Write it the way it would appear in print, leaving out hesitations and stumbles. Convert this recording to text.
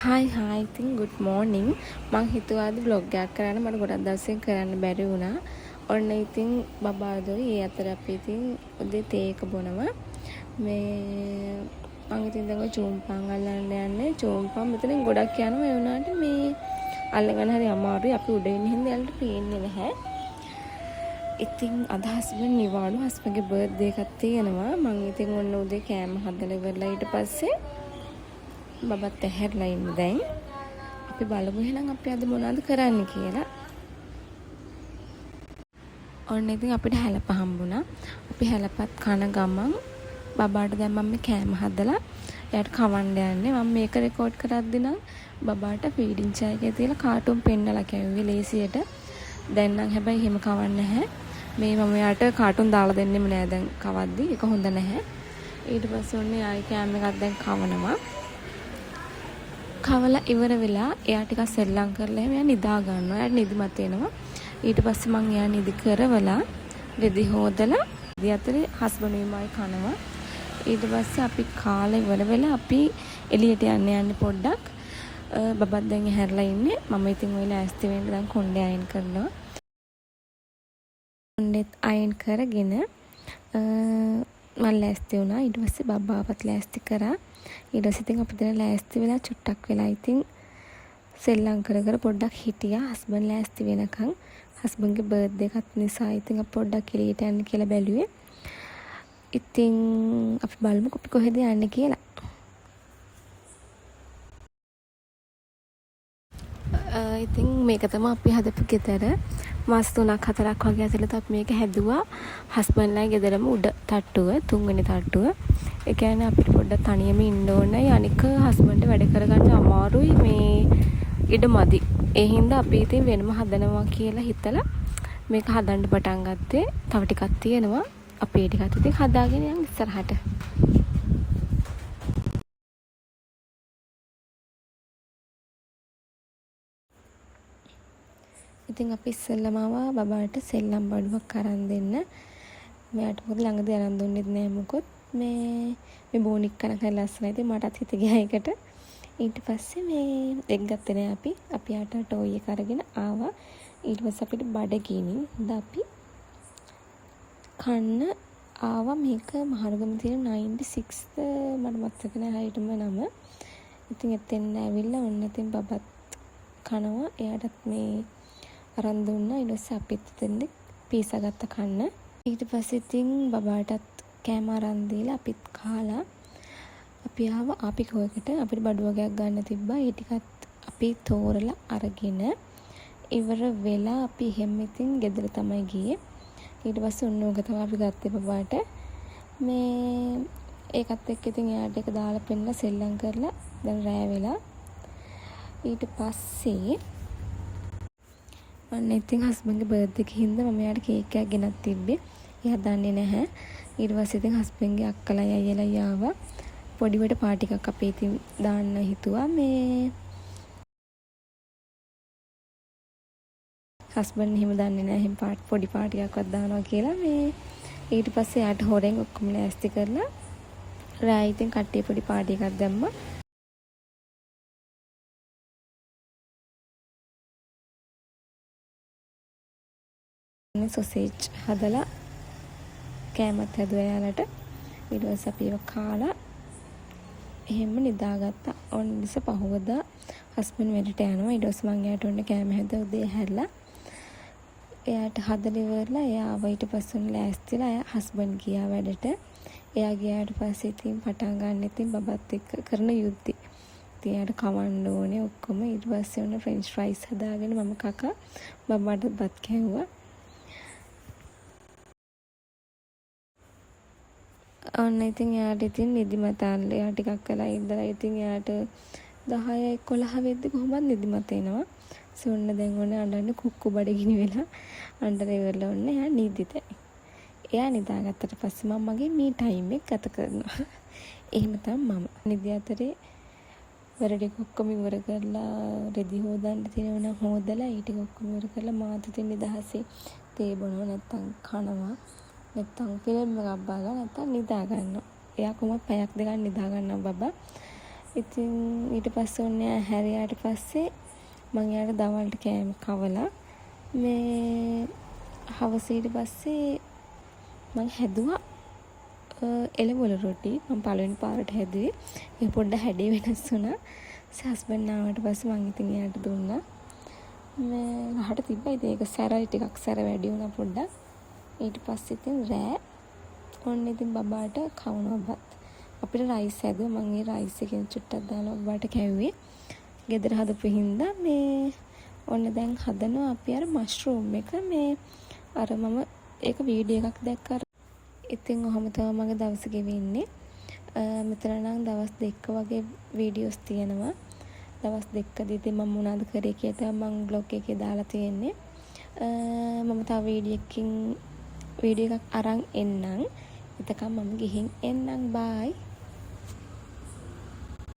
Hi ඉතින් good morning. මං හිතුවා අද vlog එකක් කරන්න මට ගොඩක් දවසෙන් කරන්න බැරි වුණා. ඔන්න ඉතින් බබාදෝයි ඒ අතර අපි ඉතින් උදේ තේ එක බොනවා. මේ මං ඉතින් දැන් ඔය චූම්පන් අල්ලන්න යන්නේ. චූම්පන් මෙතනින් ගොඩක් යනවා ඒ වුණාට මේ අල්ලගන්න හරි අමාරුයි. අපි උඩ ඉන්න හින්දා යාළුවට පේන්නේ නැහැ. ඉතින් අද හස්බන්ඩ් නිවාඩු හස්බන්ඩ්ගේ බර්ත්ඩේ එකක් තියෙනවා. මං ඉතින් ඔන්න උදේ කෑම හදලා ඉවරලා ඊට පස්සේ බබත් ඇහැරලා ඉන්නේ දැන්. අපි බලමු එහෙනම් අපි අද මොනවද කරන්න කියලා. ඔන්න ඉතින් අපිට හැලප හම්බුණා. අපි හැලපත් කන ගමන් බබාට දැන් මම කෑම හදලා එයාට කවන්න යන්නේ. මම මේක රෙකෝඩ් කරද්දි නම් බබාට ෆීඩින් චයි එකේ තියලා කාටුන් පෙන්නලා කැවුවේ ලේසියට. දැන් නම් හැබැයි එහෙම කවන්නේ නැහැ. මේ මම එයාට කාටුන් දාලා දෙන්නෙම නෑ දැන් කවද්දි. ඒක හොඳ නැහැ. ඊට පස්සේ ඔන්න ආයි කෑම එකක් දැන් කවනවා. කවලා ඉවර වෙලා එයා ටිකක් සෙල්ලම් කරලා එහෙම එයා නිදා ගන්නවා. එයාට නිදිමත එනවා. ඊට පස්සේ මං එයා නිදි කරවලා රෙදි හොදලා ඉතින් අතරේ හස්බන්ඩ්මයි කනවා. ඊට පස්සේ අපි කාලේ ඉවර වෙලා අපි එළියට යන්න පොඩ්ඩක්. බබත් දැන් ඇහැරලා ඉන්නේ. මම ඉතින් ඔය ලෑස්ති වෙන්න දැන් කොණ්ඩේ අයන් කරනවා. කොණ්ඩෙත් අයන් කරගෙන මම ලෑස්ති වුණා. ඊට පස්සේ බබාවත් ලෑස්ති කරා. ඊට පස්සේ ඉතින් අපි දෙන ලෑස්ති වෙලා චුට්ටක් වෙලා ඉතින් සෙල්ලම් කර පොඩ්ඩක් හිටියා හස්බන්ඩ් ලෑස්ති වෙනකන්. හස්බන්ඩ්ගේ බර්ත්ඩේ එකක් නිසා ඉතින් අපි පොඩ්ඩක් එළියට යන්න කියලා බැලුවේ. ඉතින් අපි බලමු අපි කොහෙද යන්නේ කියලා. ඉතින් මේක තමයි අපි හදපු ගෙදර. මාස 3-4ක් වගේ ඇතුළත අපි මේක හැදුවා. හස්බන්ඩ්ලා ගෙදරම උඩ තට්ටුව, තුන්වෙනි තට්ටුව. ඒ කියන්නේ අපිට පොඩ්ඩක් තනියම ඉන්න ඕනේ. අනික හස්බන්ඩ් වැඩ කරගන්න අමාරුයි මේ ඉඩ මදි. ඒ හින්දා අපි ඉතින් වෙනම හදනවා කියලා හිතලා මේක හදන්න පටන් ගත්තේ. තව ටිකක් තියෙනවා. අපි ඒ ටිකත් ඉතින් හදාගෙන යන් ඉස්සරහට. ඉතින් අපි ඉස්සෙල්ලාම ආවා බබාට සෙල්ලම් බඩුවක් අරන් දෙන්න. මෙයාට මොකද ළඟදී අරන් දුන්නෙත් නෑ මොකොත්. මේ බෝනික් කන කන ලස්සනයි. ඉතින් මටත් හිත ගියා ඒකට. ඊට පස්සේ මේ එක් ගත්තේ නෑ අපි. අපි යාට ටෝයි එක අරගෙන ආවා. ඊට පස්සේ අපිට බඩගිනි. දැන් අපි කන්න ආවා මේක මහරගම තියෙන 96th මට මතක නෑ හරියටම නම. ඉතින් එතෙන් ඇවිල්ලා ඔන්න ඉතින් බබත් කනවා. එයාටත් මේ අරන් දුන්නා. ඊට පස්සේ අපිත් දෙන්නේ පීසා ගත්ත කන්න. ඊට පස්සේ ඉතින් බබාටත් කෑම අරන් දීලා අපිත් කාලා අපි ආවා ආපිකෝ එකට. අපිට බඩු වගේක් ගන්න තිබ්බා. ඒ ටිකත් අපි තෝරලා අරගෙන ඉවර වෙලා අපි හැම ඉතින් ගෙදර තමයි ගියේ. ඊට පස්සේ ඔන්න ඕක තමයි අපි ගත්තේ බබාට. මේ ඒකත් එක්ක ඉතින් එයාට එක දාලා පෙන්නලා සෙල්ලම් කරලා දැන් රෑ වෙලා ඊට පස්සේ අන්න ඉතින් හස්බන්ඩ්ගේ බර්ත්ඩේ එක හින්දා මම එයාට කේක් එකක් ගෙනත් තිබ්බේ. එයා දන්නේ නැහැ. ඊට පස්සේ ඉතින් හස්බන්ඩ්ගේ අක්කලා අයියලා ආවා. පොඩිවට පාටි එකක් අපි ඉතින් දාන්න හිතුවා. මේ හස්බන්ඩ් එහෙම දන්නේ නැහැ. එහෙම පොඩි පාටි එකක්වත් දානවා කියලා. මේ ඊට පස්සේ එයාට හොරෙන් ඔක්කොම ලෑස්ති කරලා රෑ ඉතින් කට්ටිය පොඩි පාටි එකක් දැම්මා. සොසේජ් හදලා කෑමත් හැදුවා යාලට. ඊට පස්සේ අපි ඒක කාලා එහෙම නිදාගත්තා. ඔන්න ඉස්ස පහවදා හස්බන්ඩ් වැඩට යනවා. ඊට පස්සේ මං එයාට ඔන්න කෑම හැදුවා උදේ හැරලා. එයාට හදලා ඉවරලා එයා ආවා. ඊට පස්සේ ඔන්න ලෑස්තිලා එයා හස්බන්ඩ් ගියා වැඩට. එයා ගියාට පස්සේ ඉතින් පටන් ගන්න ඉතින් බබත් එක්ක කරන යුද්ධي. ඉතින් එයාට කවන්න ඕනේ ඔක්කොම. ඊට පස්සේ ඔන්න ෆ්‍රෙන්ච් ෆ්‍රයිස් හදාගෙන මම කකා බබාට බත් කෑවුවා. ඔන්න ඉතින් එයාට ඉතින් නිදිමත ආල්ල. එයා ටිකක් කළා ඉඳලා ඉතින් එයාට 10-11 වෙද්දි කොහොමද නිදිමත එනවා. සොන්න දැන් ඔන්න අඬන්නේ කුක්කු බඩගිනි වෙලා අඬලා ඉවරලා ඔන්න එයා නිදිතයි. එයා නිදාගත්තට පස්සේ මම මගේ මේ ටයිම් එක ගත කරනවා. එහෙම තමයි මම. නිදි අතරේ වැඩ ඔක්කොම ඉවර කරලා රෙදි හොදන්න තියෙනවා නම් හොදලා ඊට ඔක්කොම ඉවර කරලා මාත් ඉතින් නිදහසේ තේ බොනවා නැත්තම් කනවා. නැත්තම් ෆිල්ම් එකක් බලලා නැත්තම් නිදා ගන්නවා. එයා කොහොමද පැයක් දෙකක් නිදා ගන්නවා බබා. ඉතින් ඊට පස්සේ ඔන්න එයා හැරියාට පස්සේ මං එයාට දවල්ට කෑම කවලා මේ හවස ඊට පස්සේ මං හැදුවා එළවලු රොටි. මං පළවෙනි පාරට හැදුවේ. ඒක පොඩ්ඩක් හැඩේ වෙනස් වුණා. හස්බන්ඩ් ආවට පස්සේ මං ඉතින් එයාට දුන්නා. මේ රහට තිබ්බා. ඉතින් ඒක සැරයි ටිකක් සැර වැඩි වුණා පොඩ්ඩක්. ඊට පස්සේ ඉතින් රෑ ඔන්න ඉතින් බබාට කවුනවා බත්. අපිට රයිස් හැදුවා. මං ඒ රයිස් එකෙන් චුට්ටක් දාලා බබාට කැව්වේ. ගෙදර හදපු හින්දා මේ ඔන්න දැන් හදනවා අපි අර මෂ්රූම් එක මේ අර මම ඒක වීඩියෝ එකක් දැක්කා. ඉතින් ඔහොම තමයි මගේ දවස ගෙවෙන්නේ. මෙතන නම් දවස් 2ක වගේ වීඩියෝස් තියෙනවා. දවස් 2කදී ඉතින් මම මොනවද කරේ කියලා මම බ්ලොග් එකේ දාලා තියෙන්නේ. මම තව වීඩියෝ එකක් අරන් එන්නම්. එතකම් මම ගිහින් එන්නම්. බයි.